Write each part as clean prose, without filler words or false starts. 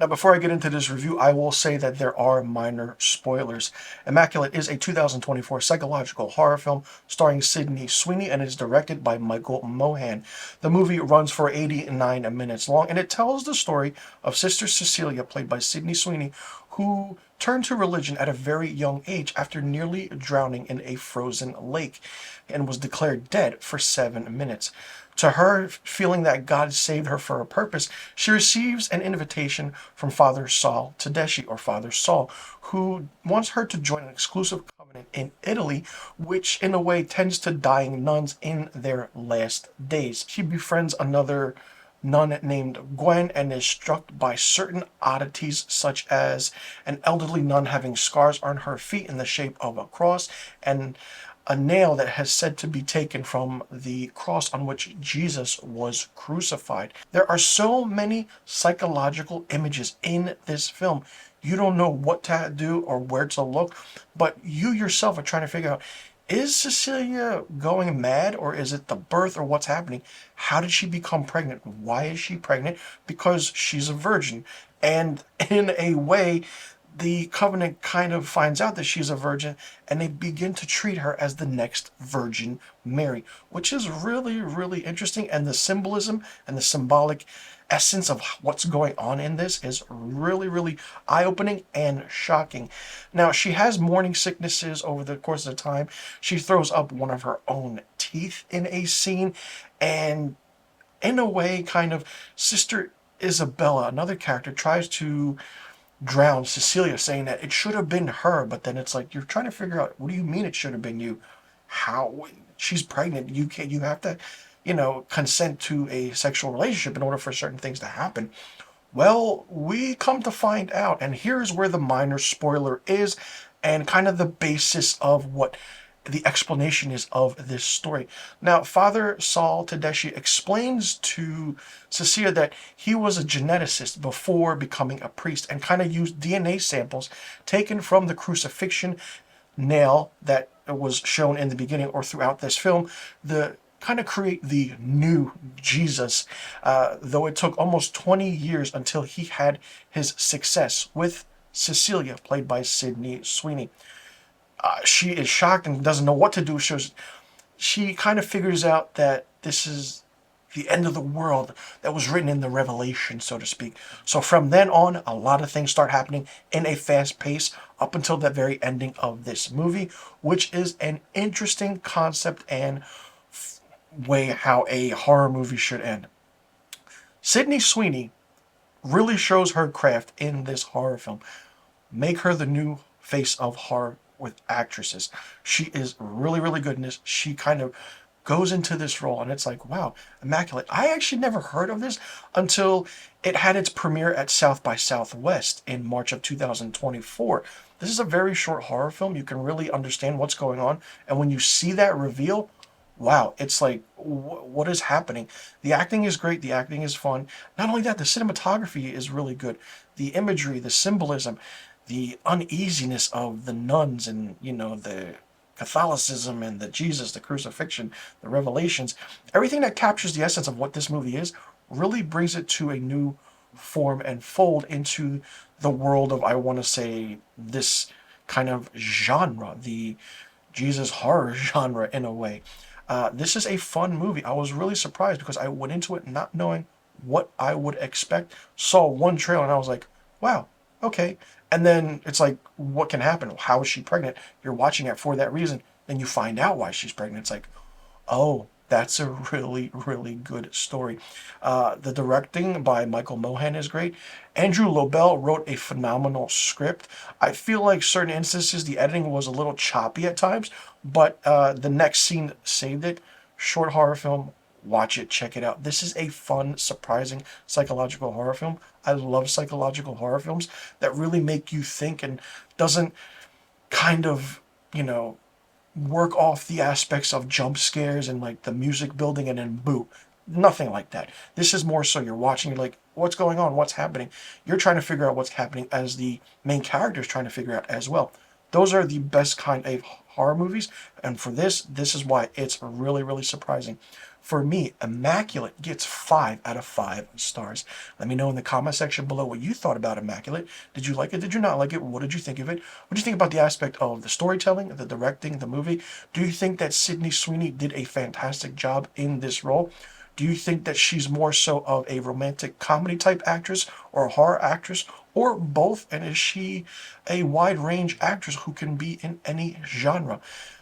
Now, before I get into this review, I will say that there are minor spoilers. Immaculate is a 2024 psychological horror film starring Sydney Sweeney and is directed by Michael Mohan. The movie runs for 89 minutes long, and it tells the story of Sister Cecilia, played by Sydney Sweeney, who turned to religion at a very young age after nearly drowning in a frozen lake and was declared dead for 7 minutes. To her, feeling that God saved her for a purpose, she receives an invitation from Father Saul Tedeschi, or Father Saul, who wants her to join an exclusive covenant in Italy, which in a way tends to dying nuns in their last days. She befriends another nun named Gwen and is struck by certain oddities, such as an elderly nun having scars on her feet in the shape of a cross, and a nail that has said to be taken from the cross on which Jesus was crucified. There are so many psychological images in this film. You don't know what to do or where to look, but you yourself are trying to figure out, is Cecilia going mad, or is it the birth, or what's happening? How did she become pregnant? Why is she pregnant? Because she's a virgin. And in a way, the covenant kind of finds out that she's a virgin, and they begin to treat her as the next Virgin Mary, which is really, really interesting. And the symbolism and the symbolic essence of what's going on in this is really, really eye-opening and shocking. Now, she has morning sicknesses over the course of the time. She throws up one of her own teeth in a scene, and in a way, kind of, Sister Isabella, another character, tries to drown Cecilia, saying that it should have been her, but then it's like, you're trying to figure out, what do you mean it should have been you? How? She's pregnant. You can't, you have to, consent to a sexual relationship in order for certain things to happen. Well, we come to find out, and here's where the minor spoiler is, and kind of the basis of what the explanation is of this story. Now, Father Saul Tedeschi explains to Cecilia that he was a geneticist before becoming a priest, and kind of used DNA samples taken from the crucifixion nail that was shown in the beginning or throughout this film, the kind of create the new Jesus, though it took almost 20 years until he had his success with Cecilia, played by Sydney Sweeney. She is shocked and doesn't know what to do. She kind of figures out that this is the end of the world that was written in the Revelation, so to speak. So from then on, a lot of things start happening in a fast pace up until the very ending of this movie, which is an interesting concept and way how a horror movie should end. Sydney Sweeney really shows her craft in this horror film. Make her the new face of horror with actresses. She is really, really good in this. She kind of goes into this role, and it's like, wow, Immaculate. I actually never heard of this until it had its premiere at South by Southwest in March of 2024. This is a very short horror film. You can really understand what's going on, and when you see that reveal, wow, it's like, what is happening? The acting is great. The acting is fun. Not only that, the cinematography is really good. The imagery, the symbolism, the uneasiness of the nuns, and the Catholicism and the Jesus, the crucifixion, the revelations, everything that captures the essence of what this movie is, really brings it to a new form and fold into the world of, I want to say, this kind of genre, the Jesus horror genre in a way. This is a fun movie. I was really surprised because I went into it not knowing what I would expect. Saw one trailer and I was like, wow, okay. And then it's like, what can happen? How is she pregnant? You're watching it for that reason. Then you find out why she's pregnant. It's like, oh, that's a really, really good story. The directing by Michael Mohan is great. Andrew Lobel wrote a phenomenal script. I feel like certain instances the editing was a little choppy at times, but the next scene saved it. Short horror film. Watch it, check it out. This is a fun, surprising psychological horror film. I love psychological horror films that really make you think and doesn't kind of, work off the aspects of jump scares and like the music building and then boo. Nothing like that. This is more so you're watching, you're like, what's going on? What's happening? You're trying to figure out what's happening as the main character is trying to figure out as well. Those are the best kind of horror movies. And for this is why it's really, really surprising. For me, Immaculate gets 5 out of 5 stars. Let me know in the comment section below what you thought about Immaculate. Did you like it? Did you not like it? What did you think of it? What do you think about the aspect of the storytelling, the directing, the movie? Do you think that Sydney Sweeney did a fantastic job in this role? Do you think that she's more so of a romantic comedy type actress or a horror actress or both? And is she a wide range actress who can be in any genre?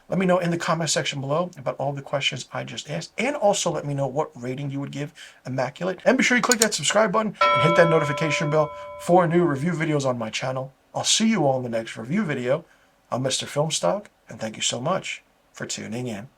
Let me know in the comment section below about all the questions I just asked. And also let me know what rating you would give Immaculate. And be sure you click that subscribe button and hit that notification bell for new review videos on my channel. I'll see you all in the next review video. I'm Mr. Filmstock, and thank you so much for tuning in.